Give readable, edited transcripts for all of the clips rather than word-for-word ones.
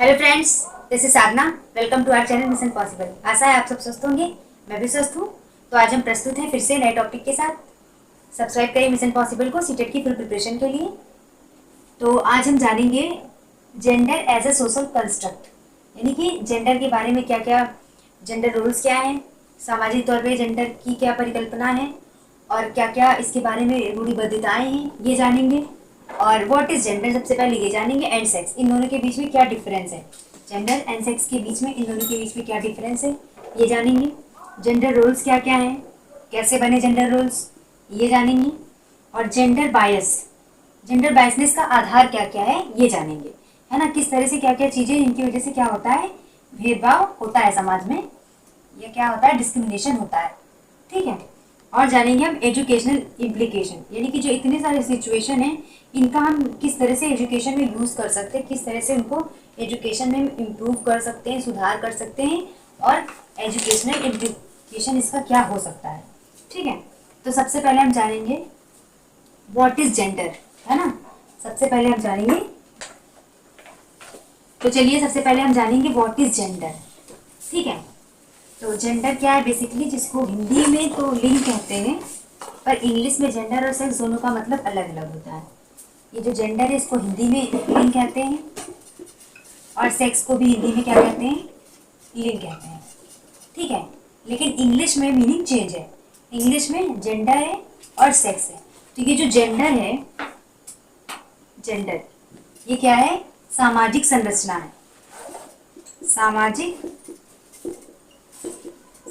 Hello friends, this is Sadhana. Welcome to our channel mission possible. आशा है आप सब स्वस्थ होंगे, मैं भी स्वस्थ हूँ। तो आज हम प्रस्तुत हैं फिर से नए टॉपिक के साथ। सब्सक्राइब करें मिशन पॉसिबल को सीटेट की फुल प्रिपरेशन के लिए। तो आज हम जानेंगे gender as a social construct, यानी कि जेंडर के बारे में क्या क्या जेंडर रोल्स क्या हैं, सामाजिक तौर पे जेंडर की क्या परिकल्पना है और क्या क्या इसके बारे में रूढ़िबद्धताएं हैं, ये जानेंगे। और व्हाट इज जेंडर सबसे पहले ये जानेंगे, एंड सेक्स, इन दोनों के बीच में क्या डिफरेंस है। जेंडर एंड सेक्स के बीच में, इन दोनों के बीच में क्या डिफरेंस है ये जानेंगे। जेंडर रोल्स क्या क्या हैं, कैसे बने जेंडर रोल्स, ये जानेंगे। और जेंडर बायसनेस का आधार क्या क्या है ये जानेंगे, है ना। किस तरह से क्या क्या चीज़ें, इनकी वजह से क्या होता है, भेदभाव होता है समाज में, या क्या होता है, डिस्क्रिमिनेशन होता है। ठीक है। और जानेंगे हम एजुकेशनल इम्प्लीकेशन, यानी कि जो इतने सारे सिचुएशन हैं इनका हम किस तरह से एजुकेशन में यूज़ कर सकते हैं, किस तरह से उनको एजुकेशन में इम्प्रूव कर सकते हैं, सुधार कर सकते हैं, और एजुकेशनल इम्प्लीकेशन इसका क्या हो सकता है। ठीक है। तो सबसे पहले हम जानेंगे व्हाट इज जेंडर, है ना। सबसे पहले हम जानेंगे, तो चलिए सबसे पहले हम जानेंगे व्हाट इज जेंडर। ठीक है। तो जेंडर क्या है बेसिकली, जिसको हिंदी में तो लिंग कहते हैं, पर इंग्लिश में जेंडर और सेक्स दोनों का मतलब अलग अलग होता है। ये जो जेंडर है इसको हिंदी में लिंग कहते हैं, और सेक्स को भी हिंदी में क्या कहते हैं, लिंग कहते हैं। ठीक है। लेकिन इंग्लिश में मीनिंग चेंज है, इंग्लिश में जेंडर है और सेक्स है। तो ये जो जेंडर है, जेंडर ये क्या है, सामाजिक संरचना है, सामाजिक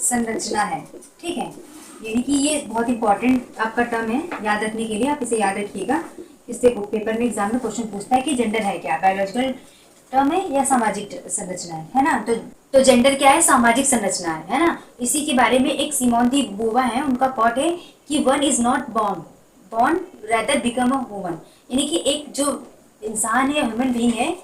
संरचना है। ठीक है। यानी कि ये बहुत इंपॉर्टेंट आपका टर्म है, याद रखने के लिए आप इसे याद रखिएगा। इससे पेपर में एग्जाम में क्वेश्चन पूछता है कि जेंडर है क्या, बायोलॉजिकल टर्म है या सामाजिक संरचना है ना। तो जेंडर क्या है, सामाजिक संरचना है ना। इसी के बारे में एक सिमोन दी बोवा है, उनका कॉट है कि one is not born born rather become a woman, यानी कि एक जो इंसान है, ह्यूमन बीइंग है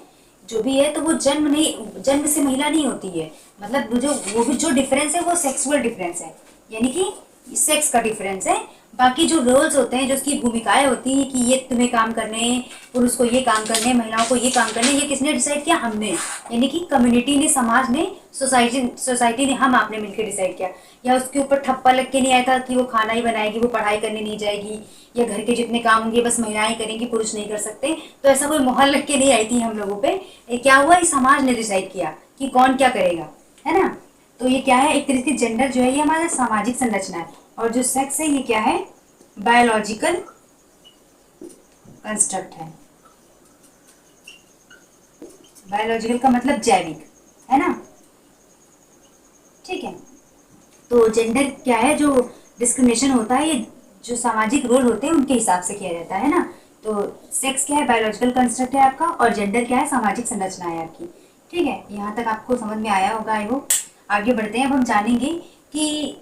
जो भी है, तो वो जन्म से महिला नहीं होती है। मतलब वो भी जो डिफरेंस है वो सेक्सुअल डिफरेंस है, यानी कि सेक्स का डिफरेंस है। बाकी जो रोल्स होते हैं, जो उसकी भूमिकाएं होती हैं कि ये तुम्हें काम करने हैं, पुरुष को ये काम करने हैं, महिलाओं को ये काम करने हैं, ये किसने डिसाइड किया, हमने, यानी कि कम्युनिटी ने, समाज ने, सोसाइटी ने, हम आपने मिलकर डिसाइड किया। या उसके ऊपर ठप्पा लग के नहीं आया था कि वो खाना ही बनाएगी, वो पढ़ाई करने नहीं जाएगी, या घर के जितने काम होंगे बस महिलाएं करेंगी, पुरुष नहीं कर सकते। तो ऐसा कोई मोहर लग के नहीं आई थी हम लोगों पे। ये क्या हुआ, इस समाज ने डिसाइड किया कि कौन क्या करेगा, है ना। तो ये क्या है, एक तरीके से जेंडर जो है ये हमारा सामाजिक संरचना है, और जो सेक्स है ये क्या है, बायोलॉजिकल कंस्ट्रक्ट है। बायोलॉजिकल का मतलब जैविक, है ना। ठीक है। तो जेंडर क्या है, जो डिस्क्रिमिनेशन होता है, ये जो सामाजिक रोल होते हैं उनके हिसाब से किया जाता है ना। तो सेक्स क्या है, बायोलॉजिकल कंस्ट्रक्ट है आपका, और जेंडर क्या है, सामाजिक संरचना है आपकी। ठीक है। यहाँ तक आपको समझ में आया होगा, आई होप। आगे बढ़ते हैं, अब हम जानेंगे कि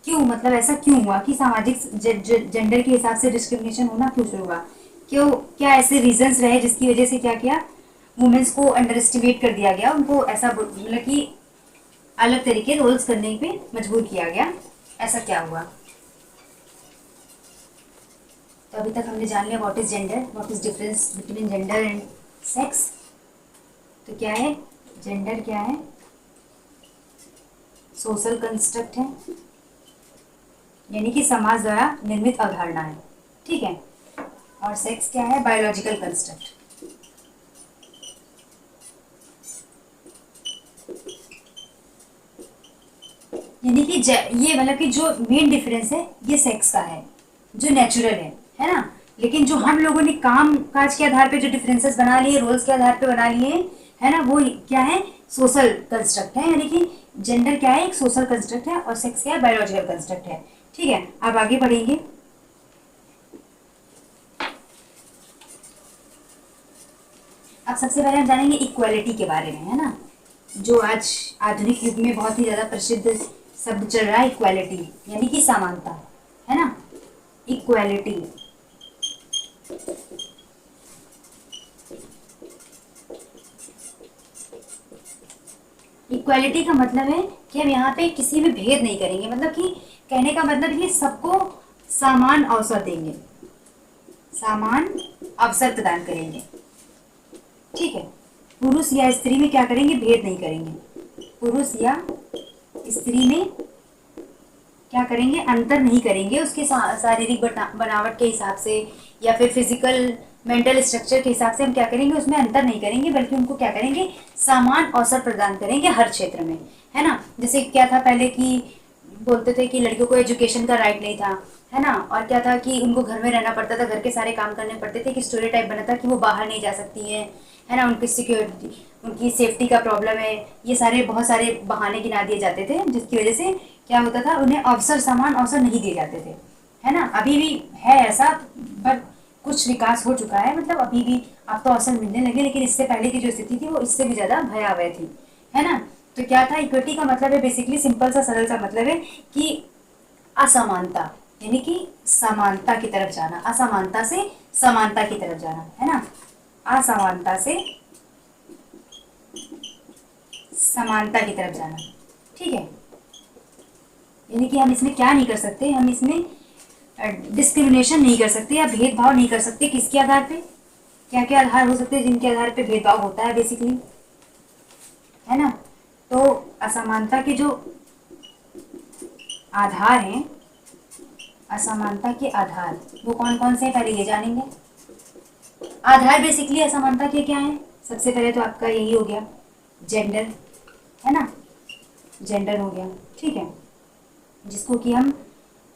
क्यों, मतलब ऐसा क्यों हुआ कि सामाजिक जेंडर के हिसाब से डिस्क्रिमिनेशन होना क्यों शुरू हुआ, क्यों, क्या ऐसे रीजंस रहे जिसकी वजह से क्या किया, वुमेन्स को अंडर एस्टिमेट कर दिया गया, उनको ऐसा मतलब कि अलग तरीके रोल्स करने पे मजबूर किया गया, ऐसा क्या हुआ। तो अभी तक हमने जान लिया what is gender, what is difference between gender and sex. तो क्या है जेंडर, क्या है, सोशल कंस्ट्रक्ट है, यानी कि समाज द्वारा निर्मित अवधारणा है। ठीक है। और सेक्स क्या है, बायोलॉजिकल कंस्ट्रक्ट, यानी कि ये मतलब कि जो मेन डिफरेंस है ये सेक्स का है, जो नेचुरल है ना। लेकिन जो हम लोगों ने काम काज के आधार पे जो डिफरेंसेस बना लिए, रोल्स के आधार पे बना लिए, है ना, वो क्या है, सोशल कंस्ट्रक्ट है। यानी कि जेंडर क्या है, एक सोशल कंस्ट्रक्ट है, और सेक्स क्या है, बायोलॉजिकल कंस्ट्रक्ट है। ठीक है। अब आगे बढ़ेंगे। अब सबसे पहले हम जानेंगे इक्वालिटी के बारे में, है ना, जो आज आधुनिक युग में बहुत ही ज़्यादा प्रसिद्ध शब्द चल रहा है, इक्वालिटी, यानी कि समानता, है ना। इक्वालिटी, इक्वालिटी का मतलब है कि हम यहाँ पे किसी में भेद नहीं करेंगे, मतलब कि कहने का मतलब ये सबको समान अवसर देंगे, समान अवसर प्रदान करेंगे। ठीक है। पुरुष या स्त्री में क्या करेंगे, भेद नहीं करेंगे। पुरुष या स्त्री में क्या करेंगे, अंतर नहीं करेंगे उसके शारीरिक बनावट के हिसाब से या फिर फिजिकल मेंटल स्ट्रक्चर के हिसाब से हम क्या करेंगे, उसमें अंतर नहीं करेंगे, बल्कि उनको क्या करेंगे, समान अवसर प्रदान करेंगे हर क्षेत्र में, है ना। जैसे क्या था पहले कि बोलते थे कि लड़कियों को एजुकेशन का राइट नहीं था, है ना, और क्या था कि उनको घर में रहना पड़ता था, घर के सारे काम करने पड़ते थे, कि स्टोरियोटाइप बना था कि वो बाहर नहीं जा सकती है ना, उनकी सिक्योरिटी, उनकी सेफ्टी का प्रॉब्लम है, ये सारे बहुत सारे बहाने गिना दिए जाते थे, जिसकी वजह से क्या होता था, उन्हें अवसर, समान अवसर नहीं दिए जाते थे, है ना। अभी भी है ऐसा, पर कुछ विकास हो चुका है, मतलब अभी भी अब तो अवसर मिलने लगे, लेकिन इससे पहले की जो स्थिति थी वो इससे भी ज्यादा भयावह थी, है ना। तो क्या था, इक्विटी का मतलब है बेसिकली, सिंपल सा सरल सा मतलब है कि असमानता, यानी कि समानता की तरफ जाना, असमानता से समानता की तरफ जाना, है ना, असमानता से समानता की तरफ जाना, ठीक है। यानी कि हम इसमें क्या नहीं कर सकते, हम इसमें डिस्क्रिमिनेशन नहीं कर सकते या भेदभाव नहीं कर सकते। किसके आधार पे, क्या क्या आधार हो सकते हैं जिनके आधार पे भेदभाव होता है बेसिकली, है ना। तो असमानता के जो आधार हैं, असमानता के आधार वो कौन कौन से हैं, पहले ये जानेंगे। आधार बेसिकली असमानता के क्या हैं, सबसे पहले तो आपका यही हो गया जेंडर, है ना, जेंडर हो गया, ठीक है, जिसको कि हम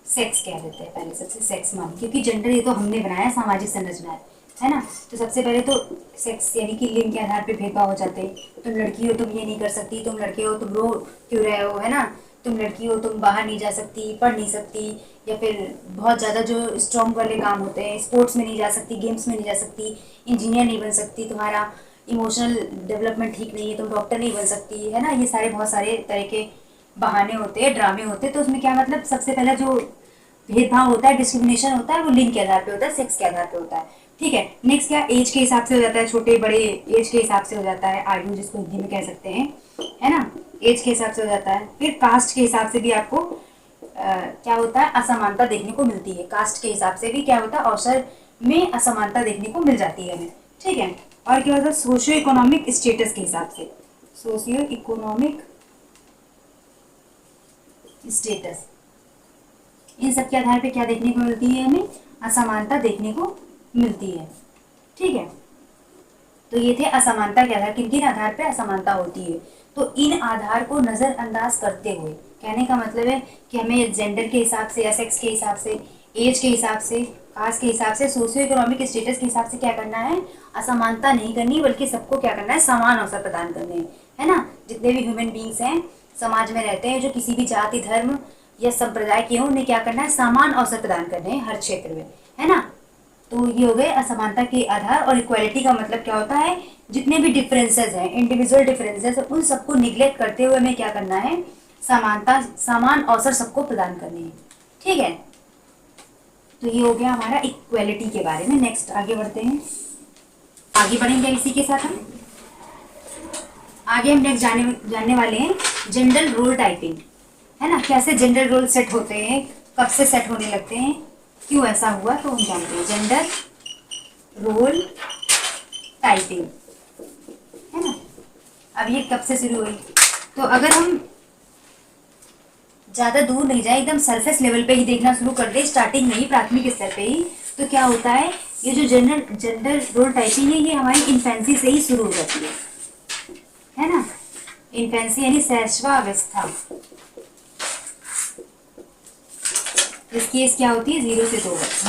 सेक्स कह देते हैं, पहले सबसे सेक्स मान, क्योंकि जेंडर ये तो हमने बनाया, सामाजिक संरचना है ना। तो सबसे पहले तो सेक्स यानी कि लिंग के आधार पे भेदभाव हो जाते हैं, तुम लड़की हो तुम ये नहीं कर सकती, तुम लड़के हो तुम रो क्यों रहे हो, है ना, तुम लड़की हो तुम बाहर नहीं जा सकती, पढ़ नहीं सकती, या फिर बहुत ज़्यादा जो स्ट्रॉन्ग वाले काम होते हैं, स्पोर्ट्स में नहीं जा सकती, गेम्स में नहीं जा सकती, इंजीनियर नहीं बन सकती, तुम्हारा इमोशनल डेवलपमेंट ठीक नहीं है, तुम डॉक्टर नहीं बन सकती, है ना। ये सारे बहुत सारे तरह के बहाने होते हैं, ड्रामे होते हैं। तो उसमें क्या मतलब, सबसे पहला जो भेदभाव होता है, डिस्क्रिमिनेशन होता है, वो लिंग के आधार पे होता है, सेक्स के आधार पे होता है, ठीक है। नेक्स्ट क्या, एज के हिसाब से हो जाता है, छोटे बड़े एज के हिसाब से हो जाता है, आयु जिसको हिंदी में कह सकते हैं, है ना, एज के हिसाब से हो जाता है। फिर कास्ट के हिसाब से भी आपको क्या होता है, असमानता देखने को मिलती है, कास्ट के हिसाब से भी क्या होता है, अवसर में असमानता देखने को मिल जाती है हमें, ठीक है। और क्या होता है, सोशियो इकोनॉमिक स्टेटस के हिसाब से, सोशियो इकोनॉमिक स्टेटस, इन सब के आधार पे क्या देखने को मिलती है, हमें असमानता देखने को मिलती है, ठीक है। तो ये थे असमानता के आधार, किन किन आधार पे असमानता होती है। तो इन आधार को नज़रअंदाज करते हुए, कहने का मतलब है कि हमें जेंडर के हिसाब से या सेक्स के हिसाब से, एज के हिसाब से, कास्ट के हिसाब से, सोशियो इकोनॉमिक स्टेटस के हिसाब से क्या करना है, असमानता नहीं करनी, बल्कि सबको क्या करना है, समान अवसर प्रदान करने हैं, है ना। जितने भी ह्यूमन बींग्स हैं, समाज में रहते हैं, जो किसी भी जाति धर्म या संप्रदाय के हों, उन्हें क्या करना है, समान अवसर प्रदान करने हैं हर क्षेत्र में, है ना। तो ये हो गए असमानता के आधार। और इक्वालिटी का मतलब क्या होता है, जितने भी डिफरेंसेस हैं, इंडिविजुअल डिफरेंसेस, उन सबको निग्लेक्ट करते हुए हमें क्या करना है, समानता, समान अवसर सबको प्रदान करने हैं, ठीक है। तो ये हो गया हमारा इक्वालिटी के बारे में। नेक्स्ट आगे बढ़ते हैं, आगे बढ़ेंगे इसी के साथ हम आगे हम नेक्स्ट जानने वाले हैं जेंडर रोल टाइपिंग, है ना, कैसे जेंडर रोल सेट होते हैं, कब से सेट होने लगते हैं, क्यों ऐसा हुआ, तो हम जानते हैं जेंडर रोल टाइपिंग, है ना। अब ये कब से शुरू हुई, तो अगर हम ज़्यादा दूर नहीं जाए, एकदम सरफेस लेवल पे ही देखना शुरू कर दे, स्टार्टिंग में ही, प्राथमिक स्तर पे ही, तो क्या होता है, ये जो जेंडर रोल टाइपिंग है, ये हमारी इन्फेंसी से ही शुरू हो जाती है ना। इन्फेंसी यानी शैशवावस्था, इसकी एज क्या होती है, 0 से 2 वर्ष,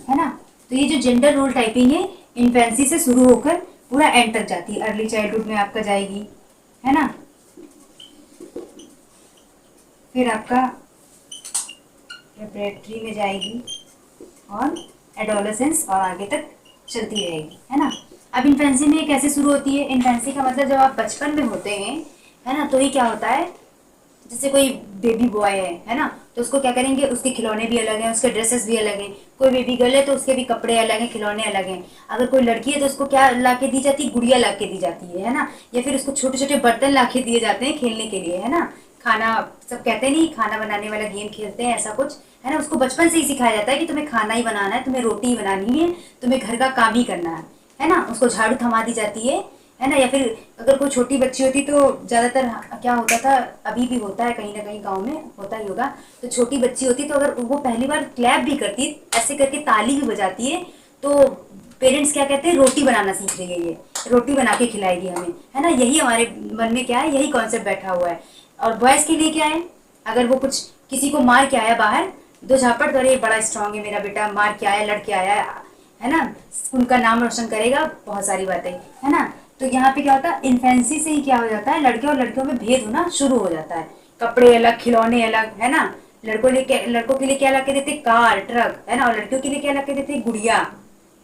है ना। तो ये जो जेंडर रोल टाइपिंग है, इन्फेंसी से शुरू होकर पूरा एंड तक जाती है, अर्ली चाइल्डहुड में आपका जाएगी, है ना, फिर आपका प्रेपरेटरी में जाएगी और एडोलेसेंस और आगे तक चलती रहेगी, है ना। अब इन्फेंसी में कैसे शुरू होती है, इन्फेंसी का मतलब जब आप बचपन में होते हैं, है ना, तो ये क्या होता है, जैसे कोई बेबी बॉय है ना, तो उसको क्या करेंगे, उसके खिलौने भी अलग हैं, उसके ड्रेसेस भी अलग हैं, कोई बेबी गर्ल है तो उसके भी कपड़े अलग हैं, खिलौने अलग हैं, अगर कोई लड़की है तो उसको क्या ला के दी जाती है, गुड़िया ला के दी जाती है ना, या फिर उसको छोटे छोटे बर्तन ला के दिए जाते हैं खेलने के लिए, है ना, खाना, सब कहते नहीं खाना बनाने वाला गेम खेलते हैं, ऐसा कुछ, है ना। उसको बचपन से ही सिखाया जाता है कि तुम्हें खाना ही बनाना है, तुम्हें रोटी ही बनानी है, तुम्हें घर का काम ही करना है ना। उसको झाड़ू थमा दी जाती है है ना। या फिर अगर कोई छोटी बच्ची होती तो ज़्यादातर क्या होता था, अभी भी होता है कहीं ना कहीं गांव में होता ही होगा, तो छोटी बच्ची होती तो अगर वो पहली बार क्लैप भी करती, ऐसे करके ताली भी बजाती है, तो पेरेंट्स क्या कहते हैं, रोटी बनाना सीख रही है ये, रोटी बना के खिलाएगी हमें, है ना। यही हमारे मन में क्या है, यही कॉन्सेप्ट बैठा हुआ है। और बॉयज़ के लिए क्या है, अगर वो कुछ किसी को मार के आया बाहर, दो झापट तो अरे बड़ा स्ट्रांग है मेरा बेटा, मार के आया, लड़के आया है ना, उनका नाम रोशन करेगा, बहुत सारी बातें, है ना। तो यहाँ पे क्या होता है, इन्फेंसी से ही क्या हो जाता है, लड़के और लड़कियों में भेद होना शुरू हो जाता है। कपड़े अलग, खिलौने अलग, है ना। लड़कों के लिए क्या ला के देते, कार ट्रक, है ना, और लड़कियों के लिए क्या ला के देते, गुड़िया,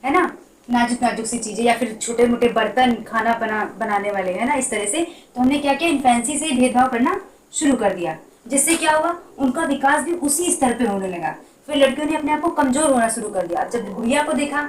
है ना, नाजुक नाजुक सी चीजें, या फिर छोटे मोटे बर्तन, खाना बनाने वाले, है ना, इस तरह से। तो हमने क्या किया, इन्फेंसी से ही भेदभाव करना शुरू कर दिया, जिससे क्या हुआ, उनका विकास भी उसी स्तर पे होने लगा। फिर लड़कियों ने अपने आप को कमजोर होना शुरू कर दिया। जब गुड़िया को देखा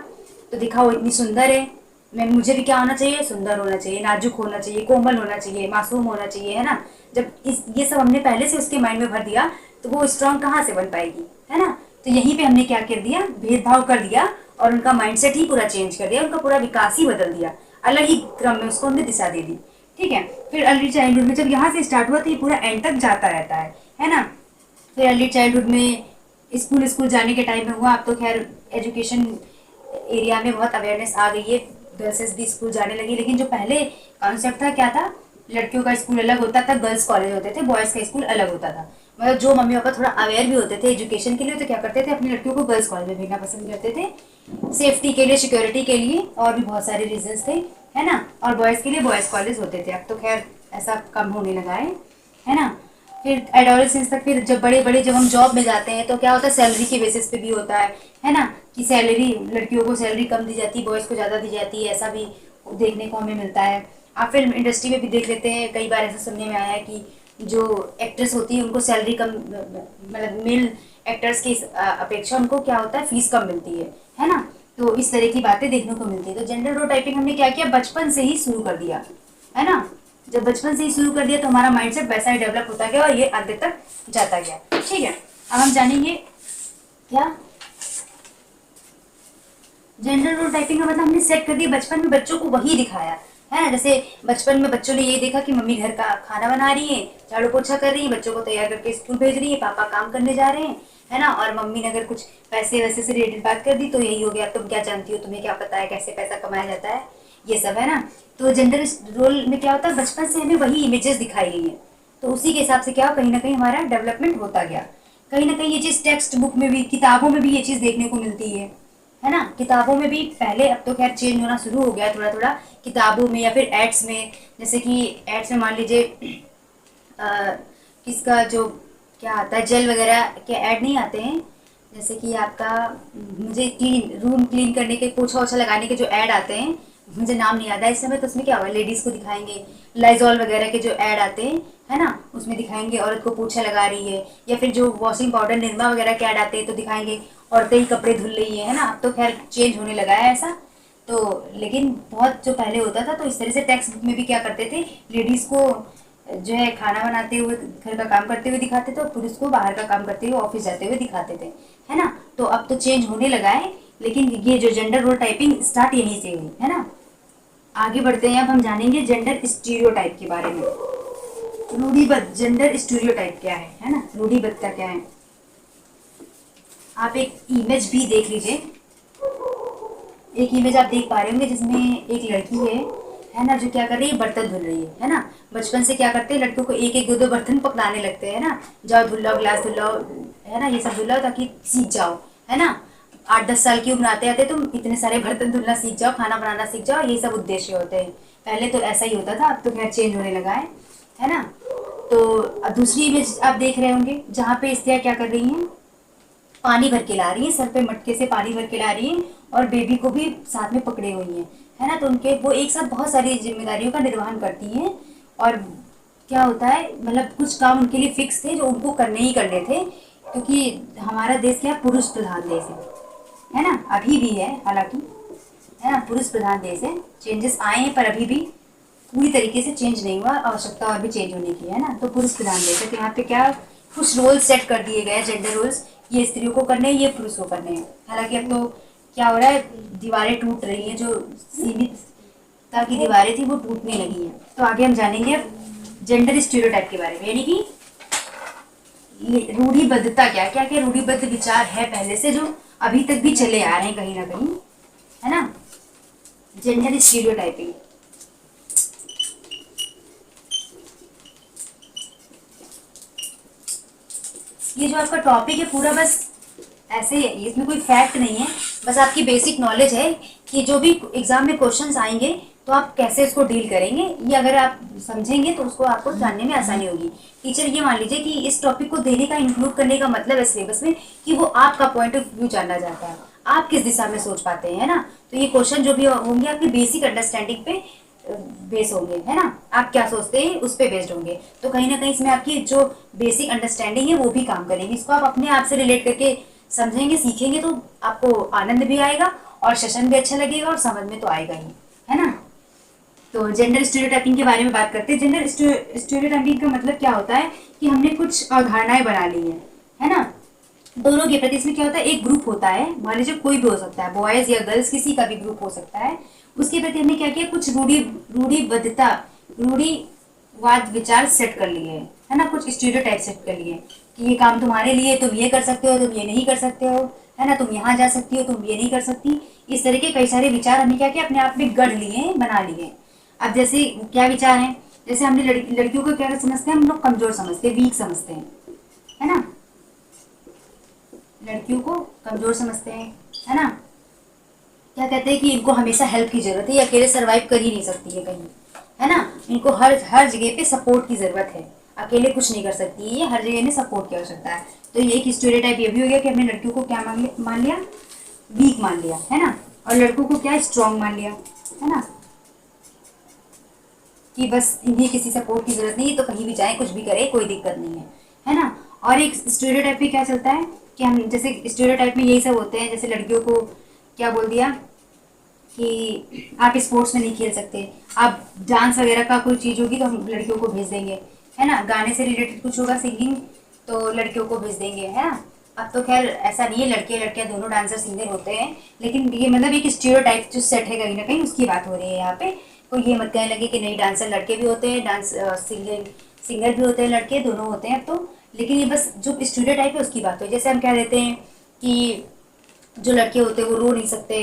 तो देखा वो इतनी सुंदर है, मैं मुझे भी क्या होना चाहिए, सुंदर होना चाहिए, नाजुक होना चाहिए, कोमल होना चाहिए, मासूम होना चाहिए, है ना। जब ये सब हमने पहले से उसके माइंड में भर दिया तो वो स्ट्रांग कहाँ से बन पाएगी, है ना। तो यहीं पे हमने क्या कर दिया, भेदभाव कर दिया, और उनका माइंडसेट ही पूरा चेंज कर दिया, उनका पूरा विकास ही बदल दिया, अलग ही क्रम में उसको हमने दिशा दे दी। ठीक है। फिर अर्ली चाइल्डहुड में जब यहाँ से स्टार्ट हुआ तो ये पूरा एंड तक जाता रहता है ना। फिर अर्ली चाइल्डहुड में स्कूल जाने के टाइम में हुआ। अब तो खैर एजुकेशन एरिया में बहुत अवेयरनेस आ गई है, गर्ल्स भी स्कूल जाने लगी, लेकिन जो पहले कॉन्सेप्ट था क्या था, लड़कियों का स्कूल अलग होता था, गर्ल्स कॉलेज होते थे, बॉयज़ का स्कूल अलग होता था। मतलब जो मम्मी पापा थोड़ा अवेयर भी होते थे एजुकेशन के लिए, तो क्या करते थे, अपनी लड़कियों को गर्ल्स कॉलेज में भेजना पसंद करते थे, सेफ्टी के लिए, सिक्योरिटी के लिए, और भी बहुत सारे रीजंस थे, है ना। और बॉयज़ के लिए बॉयज़ कॉलेज होते थे। अब तो खैर ऐसा कम होने लगा है ना। फिर एडोलेसेंस तक, फिर जब जब हम जॉब में जाते हैं तो क्या होता है, सैलरी के बेसिस पे भी होता है ना, कि सैलरी, लड़कियों को सैलरी कम दी जाती है, बॉयज़ को ज़्यादा दी जाती है, ऐसा भी देखने को हमें मिलता है। आप फिल्म इंडस्ट्री में भी देख लेते हैं, कई बार ऐसा सुनने में आया है कि जो एक्ट्रेस होती है उनको सैलरी कम, मतलब मेल एक्टर्स की अपेक्षा उनको क्या होता है, फीस कम मिलती है ना। तो इस तरह की बातें देखने को मिलती है। तो जेंडर रो टाइपिंग हमने क्या किया, बचपन से ही शुरू कर दिया, है ना। जब बचपन से ही शुरू कर दिया तो हमारा माइंडसेट वैसा ही डेवलप होता गया और ये अंत तक जाता गया। ठीक है। अब हम जानेंगे क्या जेंडर रोल टाइपिंग का मतलब, हमने सेट कर दिया, बचपन में बच्चों को वही दिखाया, है ना। जैसे बचपन में बच्चों ने ये देखा कि मम्मी घर का खाना बना रही है, झाड़ू पोछा कर रही है, बच्चों को तैयार करके स्कूल भेज रही है, पापा काम करने जा रहे हैं, है ना। और मम्मी ने अगर कुछ पैसे वैसे से रिलेटेड बात कर दी तो यही हो गया, तुम क्या जानती हो, तुम्हें क्या पता है कैसे पैसा कमाया जाता है, ये सब, है ना। तो जेंडर रोल में क्या होता है, बचपन से हमें वही इमेजेस दिखाई गई है, तो उसी के हिसाब से क्या कहीं ना कहीं हमारा डेवलपमेंट होता गया। कहीं ना कहीं ये चीज़ टेक्स्ट बुक में भी, किताबों में भी ये चीज़ देखने को मिलती है ना। किताबों में भी पहले, अब तो खैर चेंज होना शुरू हो गया थोड़ा थोड़ा, किताबों में या फिर एड्स में, जैसे कि एड्स में मान लीजिए किसका जो क्या आता है, जेल वगैरह के ऐड नहीं आते हैं, जैसे कि आपका, मुझे क्लीन रूम क्लीन करने के, पोछा ओछा लगाने के जो ऐड आते हैं, मुझे नाम नहीं आता है इस समय, तो उसमें क्या होगा, लेडीज़ को दिखाएंगे, लाइजॉल वगैरह के जो ऐड आते हैं, है ना, उसमें दिखाएंगे औरत को पोछा लगा रही है। या फिर जो वॉशिंग पाउडर, निरमा वगैरह के ऐड आते हैं तो दिखाएंगे औरतें ही कपड़े धुल रही है ना। अब तो खैर चेंज होने लगा है ऐसा, तो लेकिन बहुत जो पहले होता था तो इस तरह से टेक्स्ट बुक में भी क्या करते थे, लेडीज़ को जो है खाना बनाते हुए, घर का काम करते हुए दिखाते थे, और पुरुष को बाहर का काम करते हुए, ऑफिस जाते हुए दिखाते थे, है ना। तो अब तो चेंज होने लगा है, लेकिन ये जो जेंडर रोल टाइपिंग स्टार्ट यहीं से हुई, है ना। आगे बढ़ते हैं, अब हम जानेंगे जेंडर स्टीरियोटाइप के बारे में। रूढ़िबद्ध जेंडर स्टीरियोटाइप क्या है ना, रूढ़िबद्ध का क्या है। आप एक इमेज भी देख लीजिए, एक इमेज आप देख पा रहे होंगे जिसमें एक लड़की है ना, जो क्या कर रही है, बर्तन धुल रही है ना। बचपन से क्या करते हैं, लड़कों को एक एक दो दो बर्तन पकड़ाने लगते हैं ना, जाओ धुल लो, गिलास धुल लो, है ना, ये सब धुल लो ताकि सीख जाओ, है ना। 8-10 साल की उम्र आते आते तुम इतने सारे बर्तन धुलना सीख जाओ, खाना बनाना सीख जाओ, ये सब उद्देश्य होते हैं। पहले तो ऐसा ही होता था, अब तो खैर चेंज होने लगा है ना। तो अब दूसरी इमेज आप देख रहे होंगे जहाँ पे स्त्रियाँ क्या कर रही हैं, पानी भर के ला रही है, सर पे मटके से पानी भर के ला रही है, और बेबी को भी साथ में पकड़े हुई है ना। तो उनके वो एक साथ बहुत सारी जिम्मेदारियों का निर्वहन करती हैं, और क्या होता है, मतलब कुछ काम उनके लिए फिक्स थे जो उनको करने ही करने थे, क्योंकि हमारा देश क्या पुरुष प्रधान देश है ना, अभी भी है हालांकि, है ना, पुरुष प्रधान देश है। चेंजेस आए हैं पर अभी भी पूरी तरीके से चेंज नहीं हुआ, आवश्यकता और भी चेंज होने की, है ना। तो पुरुष प्रधान देश है, तो यहाँ पे क्या कुछ रोल्स सेट कर दिए गए, जेंडर रोल्स, ये स्त्रियों को करने हैं, ये पुरुष को करने हैं। हालांकि अब तो क्या हो रहा है, दीवारें टूट रही हैं जो सीमित ताकि दीवारें थी वो टूटने लगी हैं। तो आगे हम जानेंगे अब जेंडर स्टीरियोटाइप के बारे में, यानी कि रूढ़िबद्धता क्या क्या क्या रूढ़िबद्ध विचार है पहले से जो अभी तक भी चले आ रहे हैं कहीं ना कहीं, है ना। जेंडर स्टीरियोटाइपिंग, ये जो आपका टॉपिक है पूरा बस ऐसे ही है, इसमें कोई फैक्ट नहीं है, बस आपकी बेसिक नॉलेज है कि जो भी एग्जाम में क्वेश्चंस आएंगे तो आप कैसे इसको डील करेंगे, ये अगर आप समझेंगे तो उसको आपको जानने में आसानी होगी। टीचर ये मान लीजिए कि इस टॉपिक को देने का इंक्लूड करने का मतलब है सिलेबस में कि वो आपका पॉइंट ऑफ व्यू जानना चाहता है, आप किस दिशा में सोच पाते हैं, है ना। तो ये क्वेश्चन जो भी होंगे आपकी बेसिक अंडरस्टैंडिंग पे बेस होंगे, है ना, आप क्या सोचते हैं उस पे बेस्ड होंगे। तो कहीं ना कहीं इसमें आपकी जो बेसिक अंडरस्टैंडिंग है वो भी काम करेगी, इसको आप अपने आप से रिलेट करके समझेंगे सीखेंगे तो आपको आनंद भी आएगा और सेशन भी अच्छा लगेगा और समझ में तो आएगा ही, है ना। तो जेंडर स्टीरियोटाइपिंग के बारे में बात करते हैं। जेंडर स्टीरियोटाइपिंग का मतलब क्या होता है कि हमने कुछ अवधारणाएं बना ली हैं, है ना, दोनों के प्रति। इसमें क्या होता है, एक ग्रुप होता है, मान लीजिए कोई भी हो सकता है, बॉयज या गर्ल्स किसी का भी ग्रुप हो सकता है, उसके प्रति हमने क्या किया, कुछ रूढ़िबद्धता रूढ़िवाद विचार सेट कर लिए हैं, है ना, कुछ स्टीरियोटाइप सेट कर लिए कि ये काम तुम्हारे लिए, तुम ये कर सकते हो, तुम ये नहीं कर सकते हो, है ना, तुम यहाँ जा सकती हो, तुम ये नहीं कर सकती। इस तरह के कई सारे विचार हमने क्या किया, अपने आप में गढ़ लिए, बना लिए। अब जैसे क्या विचार हैं, जैसे हमने लड़कियों को क्या समझते हैं, हम लोग कमजोर समझते हैं, वीक समझते हैं, है ना, लड़कियों को कमजोर समझते हैं, है ना, क्या कहते हैं कि इनको हमेशा हेल्प की जरूरत है, ये अकेले सरवाइव कर ही नहीं सकती है कहीं, है ना, इनको हर हर जगह पे सपोर्ट की जरूरत है, अकेले कुछ नहीं कर सकती है, ये हर जगह में सपोर्ट की आवश्यकता है। तो ये एक स्टीरियोटाइप ये भी हो गया कि हमने लड़कियों को क्या मान लिया, वीक मान लिया, है ना, और लड़कों को क्या स्ट्रॉन्ग मान लिया, है ना, कि बस इन्हें किसी सपोर्ट की जरूरत नहीं है तो कहीं भी जाए कुछ भी करे कोई दिक्कत नहीं है ना। और एक स्टीरियोटाइप में क्या चलता है कि हम जैसे स्टीरियोटाइप में यही सब होते हैं, जैसे लड़कियों को क्या बोल दिया कि आप स्पोर्ट्स में नहीं खेल सकते, आप डांस वगैरह का कोई चीज़ होगी तो हम लड़कियों को भेज देंगे, है ना, गाने से रिलेटेड कुछ होगा सिंगिंग तो लड़कियों को भेज देंगे, है ना। अब तो खैर ऐसा नहीं है, लड़के लड़कियां दोनों डांसर सिंगर होते हैं, लेकिन ये मतलब एक स्टीरियोटाइप जो सेट है कहीं ना कहीं उसकी बात हो रही है यहाँ पे। कोई ये मत कहने लगे कि नहीं डांसर लड़के भी होते हैं, डांस सिंगर भी होते हैं, लड़के दोनों होते हैं। तो लेकिन ये बस जो स्टीरियोटाइप है उसकी बात हो, जैसे हम कह देते हैं कि जो लड़के होते हैं वो रो नहीं सकते,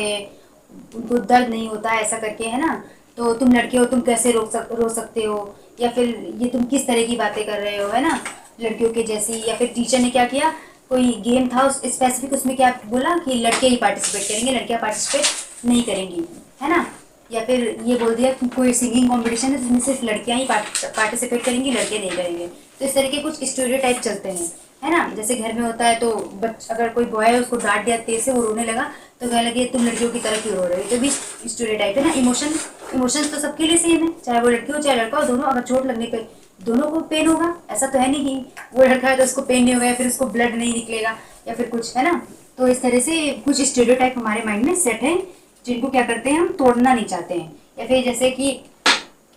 उनको दर्द नहीं होता ऐसा करके, है ना, तो तुम लड़के हो तुम कैसे रो सकते हो, या फिर ये तुम किस तरह की बातें कर रहे हो, है ना, लड़कियों के जैसी। या फिर टीचर ने क्या किया, कोई गेम था उस स्पेसिफिक, उसमें क्या बोला कि लड़के ही पार्टिसिपेट करेंगे, लड़कियां पार्टिसिपेट नहीं करेंगी, है ना। या फिर ये बोल दिया कि कोई सिंगिंग कंपटीशन है जिसमें सिर्फ लड़कियां ही पार्टिसिपेट करेंगी, लड़के नहीं करेंगे। तो इस तरह के कुछ स्टीरियोटाइप चलते हैं, है ना। जैसे घर में होता है तो अगर कोई बॉय है उसको डांट दिया तेज से, वो रोने लगा तो कहने लगे तुम लड़कियों की तरह क्यों रो रहे हो, तो भी स्टीरियोटाइप है ना। इमोशंस तो सबके लिए सेम है, चाहे वो लड़की हो चाहे लड़का हो, दोनों अगर चोट लगने पे दोनों को पेन होगा, ऐसा तो है नहीं कि वो लड़का है तो उसको पेन नहीं होगा या फिर उसको ब्लड नहीं निकलेगा या फिर कुछ, है ना। तो इस तरह से कुछ स्टीरियोटाइप हमारे माइंड में सेट है जिनको क्या करते हैं हम तोड़ना नहीं चाहते हैं। या फिर जैसे कि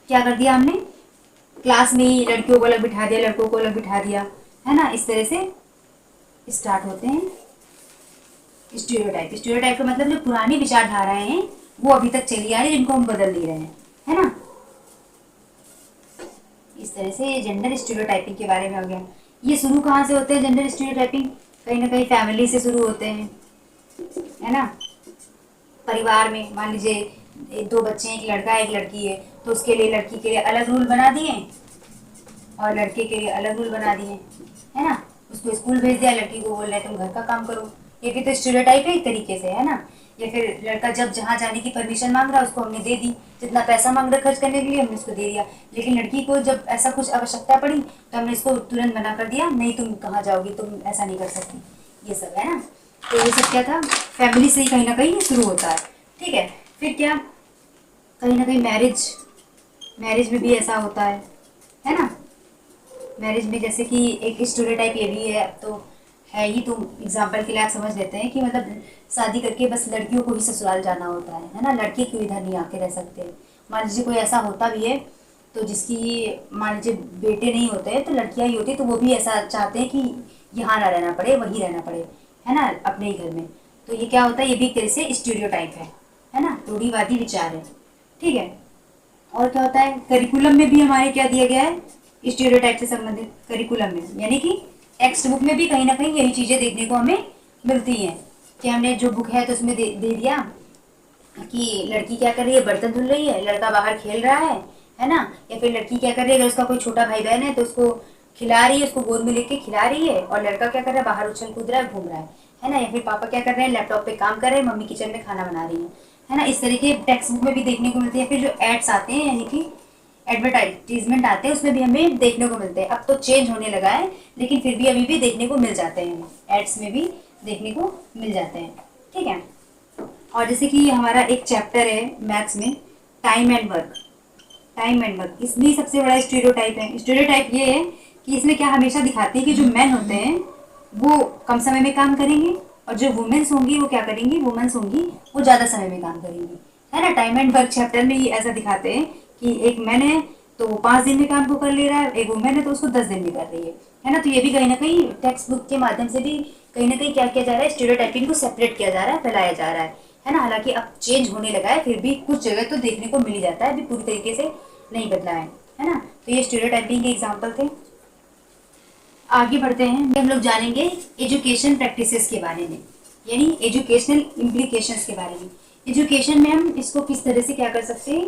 क्या कर दिया हमने, क्लास में ही लड़कियों को अलग बिठा दिया, लड़कों को अलग बिठा दिया, है ना। इस तरह से स्टार्ट होते हैं स्टीरियोटाइप। स्टीरियोटाइप का मतलब जो पुरानी विचारधाराएं हैं वो अभी तक चली आ रही है, जिनको हम बदल नहीं रहे हैं, है ना। इस तरह से जेंडर स्टीरियोटाइपिंग के बारे में हो गया। ये शुरू कहाँ से होते हैं जेंडर स्टीरियोटाइपिंग, कहीं ना कहीं फैमिली से शुरू होते हैं, है ना। परिवार में मान लीजिए दो बच्चे हैं, एक लड़का है एक लड़की है, तो उसके लिए लड़की के लिए अलग रूल बना दिए और लड़के के लिए अलग रूल बना दिए, है ना। उसको स्कूल भेज दिया, लड़की को बोल रहे तुम घर का काम करो, ये भी तो स्टीरियोटाइप है एक तरीके से, है ना। या फिर लड़का जब जहाँ जाने की परमिशन मांग रहा है उसको हमने दे दी, जितना पैसा मांग रहा खर्च करने के लिए हमने उसको दे दिया। लेकिन लड़की को जब ऐसा कुछ आवश्यकता पड़ी तो हमने इसको तुरंत मना कर दिया, नहीं तुम कहाँ जाओगी, तुम ऐसा नहीं कर सकती, ये सब, है ना। तो ये सब क्या था, फैमिली से ही कहीं ना कहीं शुरू होता है, ठीक है। फिर क्या, कहीं ना कहीं मैरिज में भी ऐसा होता है ना। मैरिज में जैसे कि एक स्टीरियोटाइप ये भी है, अब तो है ही, तो एग्जाम्पल के लिए आप समझ लेते हैं कि मतलब शादी करके बस लड़कियों को ही ससुराल जाना होता है ना, लड़के क्यों इधर नहीं आके रह सकते। मान लीजिए कोई ऐसा होता भी है तो जिसकी मान लीजिए बेटे नहीं होते तो लड़कियां ही होती, तो वो भी ऐसा चाहते हैं कि यहाँ ना रहना पड़े, वहीं रहना पड़े, है ना, अपने ही घर में। तो ये क्या होता है, ये भी एक तरह से स्टीरियोटाइप है ना, रूढ़िवादी विचार है, ठीक है। और क्या होता है, करिकुलम में भी हमारे क्या दिया गया है, स्टीरियोटाइप से संबंधित करिकुलम में, यानी कि टेक्स्ट बुक में भी कहीं ना कहीं यही चीज़ें देखने को हमें मिलती हैं कि हमने जो बुक है तो उसमें दे दिया कि लड़की क्या कर रही है, बर्तन धुल रही है, लड़का बाहर खेल रहा है ना, या फिर लड़की क्या कर रही है, अगर उसका कोई छोटा भाई बहन है तो उसको खिला रही है, उसको गोद में लेके खिला रही है, और लड़का क्या कर रहा है, बाहर उछल कूद रहा है, घूम रहा है ना, या फिर पापा क्या कर रहे हैं, लैपटॉप पे काम कर रहे हैं, मम्मी किचन में खाना बना रही है ना। इस तरीके टेक्स्ट बुक में भी देखने को मिलती है। फिर जो एड्स आते हैं, यानी कि एडवर्टाइजमेंट आते हैं, उसमें भी हमें देखने को मिलते हैं। अब तो चेंज होने लगा है, लेकिन फिर भी अभी भी देखने को मिल जाते हैं, एड्स में भी देखने को मिल जाते हैं। ठीक है। और जैसे कि हमारा एक चैप्टर है मैथ्स में, time and work. Time and work इसमें सबसे बड़ा स्टीरियोटाइप है। स्टीरियोटाइप ये है कि इसमें क्या हमेशा दिखाते हैं कि जो मैन होते हैं वो कम समय में काम करेंगे, और जो वुमेन्स होंगी वो क्या करेंगी, वुमेन्स होंगी वो ज़्यादा समय में काम करेंगी, है ना। टाइम एंड वर्क चैप्टर में ही ऐसा दिखाते हैं कि एक मैन है तो वो 5 दिन में काम को कर ले रहा है, एक वुमेन है तो उसको 10 दिन में कर रही है ना। तो ये भी कहीं ना कहीं टेक्स्ट बुक के माध्यम से भी कहीं ना कहीं क्या किया जा रहा है, स्टीरियोटाइपिंग को सेपरेट किया जा रहा है, फैलाया जा रहा है ना। हालांकि अब चेंज होने लगा है, फिर भी कुछ जगह तो देखने को मिल ही जाता है, अभी पूरी तरीके से नहीं बदला है ना। तो ये स्टीरियोटाइपिंग के एग्जाम्पल थे। आगे बढ़ते हैं, हम लोग जानेंगे एजुकेशन प्रैक्टिसेस के बारे में, यानी एजुकेशनल इम्प्लीकेशंस के बारे में। एजुकेशन में हम इसको किस तरह से क्या कर सकते हैं,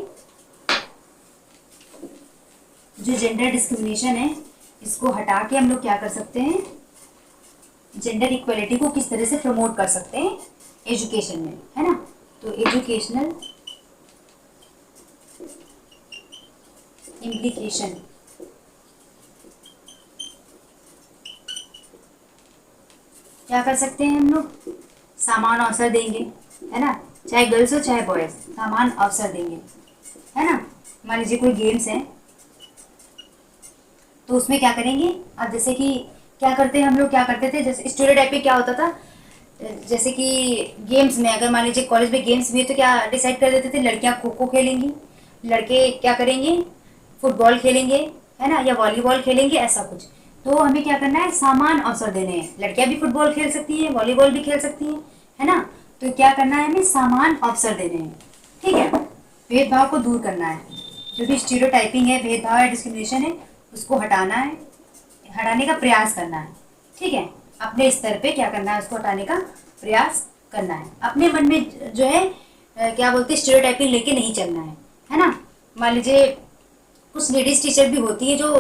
जो जेंडर डिस्क्रिमिनेशन है इसको हटा के हम लोग क्या कर सकते हैं, जेंडर इक्वलिटी को किस तरह से प्रमोट कर सकते हैं एजुकेशन में, है ना। तो एजुकेशनल इम्प्लीकेशन, क्या कर सकते हैं हम लोग, समान अवसर देंगे, है ना, चाहे गर्ल्स हो चाहे बॉयज, समान अवसर देंगे, है ना। मान लीजिए कोई गेम्स है तो उसमें क्या करेंगे, अब जैसे कि क्या करते हैं हम लोग, क्या करते थे, जैसे स्टूडेंट पे क्या होता था, जैसे कि गेम्स में अगर मान लीजिए कॉलेज में गेम्स भी है तो क्या डिसाइड कर देते थे, लड़कियां खो खो खेलेंगी, लड़के क्या करेंगे, फुटबॉल खेलेंगे, है ना, या वॉलीबॉल खेलेंगे, ऐसा कुछ। तो हमें क्या करना है, समान अवसर देने हैं, लड़कियां भी फुटबॉल खेल सकती हैं, वॉलीबॉल भी खेल सकती हैं, है ना। तो क्या करना है, हमें समान अवसर देने हैं, ठीक है। भेदभाव को दूर करना है, जो भी स्टीरियोटाइपिंग है, भेदभाव है, डिस्क्रिमिनेशन है, उसको हटाना है, हटाने का प्रयास करना है, ठीक है। अपने स्तर पे क्या करना है, उसको हटाने का प्रयास करना है। अपने मन में जो है क्या बोलते हैं, स्टीरियोटाइपिंग लेके नहीं चलना है ना। मान लीजिए कुछ लेडीज टीचर भी होती है जो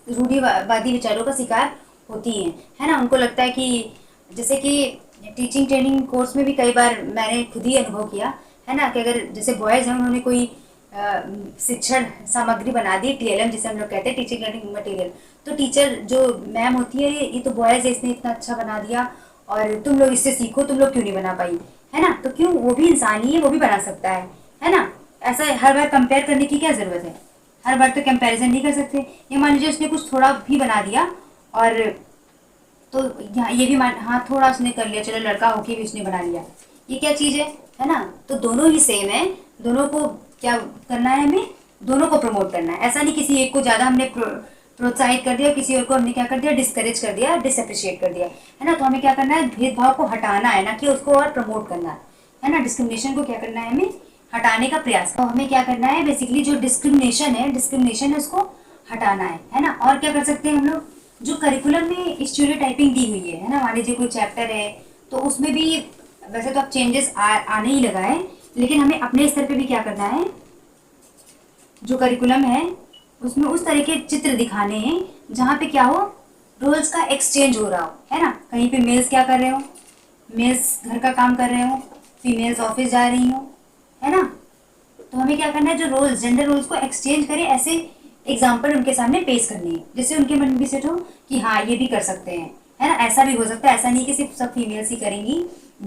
रूढ़िवादी विचारों का शिकार होती हैं, है ना। उनको लगता है कि जैसे कि टीचिंग ट्रेनिंग कोर्स में भी कई बार मैंने खुद ही अनुभव किया, है ना, कि अगर जैसे बॉयज़ हैं उन्होंने कोई शिक्षण सामग्री बना दी, टीएलएम जिसे हम लोग कहते हैं, टीचिंग लर्निंग मटेरियल, तो टीचर जो मैम होती है, ये तो बॉयज़ है, इसने इतना अच्छा बना दिया और तुम लोग इससे सीखो, तुम लोग क्यों नहीं बना पाई, है ना। तो क्यों, वो भी इंसान ही है, वो भी बना सकता है ना। ऐसा हर बार कंपेयर करने की क्या ज़रूरत है, हर बार तो कंपैरिजन नहीं कर सकते। ये मान लीजिए उसने कुछ थोड़ा भी बना दिया, और तो यहाँ ये भी मान, हाँ थोड़ा उसने कर लिया, चलो लड़का होके भी उसने बना लिया, ये क्या चीज़ है ना। तो दोनों ही सेम है, दोनों को क्या करना है, हमें दोनों को प्रमोट करना है। ऐसा नहीं किसी एक को ज़्यादा हमने प्रोत्साहित कर दिया, किसी और को हमने क्या कर दिया, डिस्करेज कर दिया, डिसअप्रिशिएट कर दिया, है ना। तो हमें क्या करना है, भेदभाव को हटाना है, ना कि उसको और प्रमोट करना है ना। डिस्क्रिमिनेशन को क्या करना है, हमें हटाने का प्रयास। तो हमें क्या करना है, बेसिकली जो डिस्क्रिमिनेशन है उसको हटाना है ना। और क्या कर सकते हैं हम लोग, जो करिकुलम में स्टीरियोटाइपिंग दी हुई है ना, मान लीजिए कोई चैप्टर है तो उसमें भी वैसे तो अब चेंजेस आने ही लगा है, लेकिन हमें अपने स्तर पे भी क्या करना है, जो करिकुलम है उसमें उस तरह के चित्र दिखाने हैं जहाँ पे क्या हो, रोल्स का एक्सचेंज हो रहा हो, है ना। कहीं पे मेल्स क्या कर रहे हो, मेल्स घर का काम कर रहे हो, फीमेल्स ऑफिस जा रही हो, है ना। तो हमें क्या करना है, जो रोल्स, जेंडर रोल्स को एक्सचेंज करें, ऐसे एग्जाम्पल उनके सामने पेश करनी है, जिससे उनके मन में भी सेट हो कि हाँ ये भी कर सकते हैं, है ना। ऐसा भी हो सकता है, ऐसा नहीं कि सिर्फ सब फीमेल्स ही करेंगी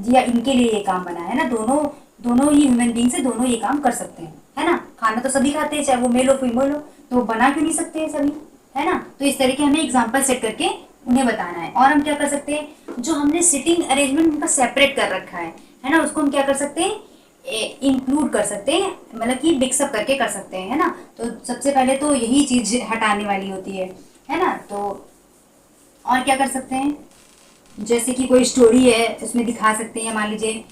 या इनके लिए ये काम बना है ना, दोनों दोनों ही ह्यूमन बींग्स है, दोनों ये काम कर सकते हैं, है ना। खाना तो सभी खाते हैं, चाहे वो मेल हो फीमेल हो, तो वो बना क्यों नहीं सकते हैं सभी, है ना। तो इस तरीके हमें एग्जाम्पल सेट करके उन्हें बताना है। और हम क्या कर सकते हैं, जो हमने सिटिंग अरेंजमेंट उनका सेपरेट कर रखा है ना, उसको हम क्या कर सकते हैं, इंक्लूड कर सकते हैं, मतलब कि मिक्सअप करके कर सकते हैं, है ना। तो सबसे पहले तो यही चीज़ हटाने वाली होती है ना। तो और क्या कर सकते हैं, जैसे कि कोई स्टोरी है उसमें दिखा सकते हैं, मान लीजिए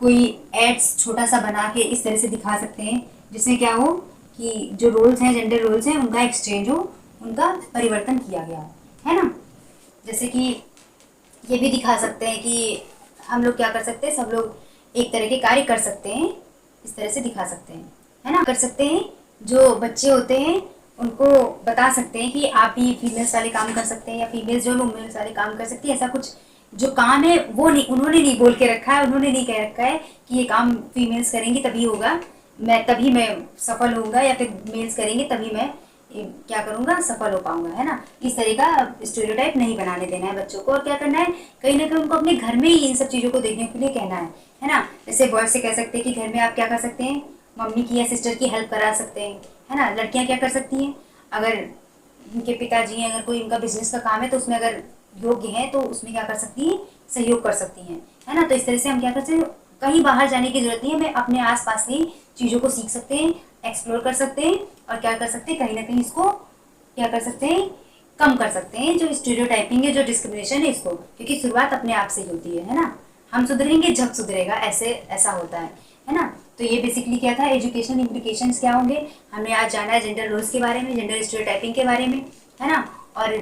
कोई एड्स छोटा सा बना के इस तरह से दिखा सकते हैं जिसमें क्या हो कि जो रोल्स हैं, जेंडर रोल्स हैं, उनका एक्सचेंज हो, उनका परिवर्तन किया गया है ना। जैसे कि ये भी दिखा सकते हैं कि हम लोग क्या कर सकते हैं, सब लोग एक तरह के कार्य कर सकते हैं, इस तरह से दिखा सकते हैं, है ना। कर सकते हैं, जो बच्चे होते हैं उनको बता सकते हैं कि आप भी फीमेल्स वाले काम कर सकते हैं, या फीमेल्स जो है वो मेल्स वाले काम कर सकती है। ऐसा कुछ जो काम है वो नहीं, उन्होंने नहीं बोल के रखा है, उन्होंने नहीं कह रखा है कि ये काम फीमेल्स करेंगी तभी होगा, तभी मैं सफल होऊंगा, या फिर मेल्स करेंगे तभी मैं क्या करूंगा, सफल हो पाऊंगा, है ना। इस तरह का स्टेरियोटाइप नहीं बनाने देना है बच्चों को। और क्या करना है, कहीं ना कहीं उनको अपने घर में ही इन सब चीज़ों को देखने के लिए कहना है ना। जैसे बॉयज से कह सकते हैं कि घर में आप क्या कर सकते हैं, मम्मी की या सिस्टर की हेल्प करा सकते हैं, है ना। लड़कियां क्या कर सकती हैं, अगर उनके पिताजी हैं, अगर कोई उनका बिजनेस का काम है तो उसमें अगर योग्य है तो उसमें क्या कर सकती हैं, सहयोग कर सकती हैं, है ना। तो इस तरह से हम क्या कर सकते हैं, कहीं बाहर जाने की जरूरत नहीं है, हमें अपने आसपास से चीज़ों को सीख सकते हैं, एक्सप्लोर कर सकते हैं, और क्या कर सकते हैं, कहीं ना कहीं इसको क्या कर सकते हैं, कम कर सकते हैं, जो स्टीरियोटाइपिंग है, जो डिस्क्रिमिनेशन है इसको, क्योंकि शुरुआत अपने आप से ही होती है ना। हम सुधरेंगे जब सुधरेगा, ऐसे ऐसा होता है ना। तो ये बेसिकली क्या था, एजुकेशनल इम्प्लीकेशंस क्या होंगे, हमने आज जाना है जेंडर रोल्स के बारे में, जेंडर स्टीरियोटाइपिंग के बारे में, है ना। और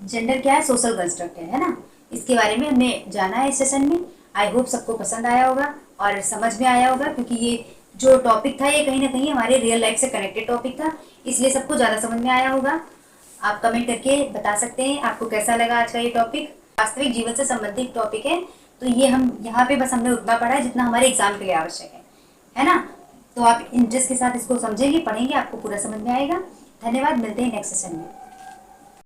जेंडर क्या है, सोशल कंस्ट्रक्ट है ना। इसके बारे में हमने जाना है इस सेशन में। आई होप सबको पसंद आया होगा और समझ में आया होगा, क्योंकि ये जो टॉपिक था ये कहीं ना कहीं हमारे रियल लाइफ से कनेक्टेड टॉपिक था, इसलिए सबको ज़्यादा समझ में आया होगा। आप कमेंट करके बता सकते हैं आपको कैसा लगा आज का ये टॉपिक। वास्तविक जीवन से संबंधित टॉपिक है, तो ये हम यहाँ पे बस हमने उतना पढ़ा है जितना हमारे एग्जाम के लिए आवश्यक है ना। तो आप इंटरेस्ट के साथ इसको समझेंगे, पढ़ेंगे, आपको पूरा समझ में आएगा। धन्यवाद, मिलते हैं नेक्स्ट सेशन में।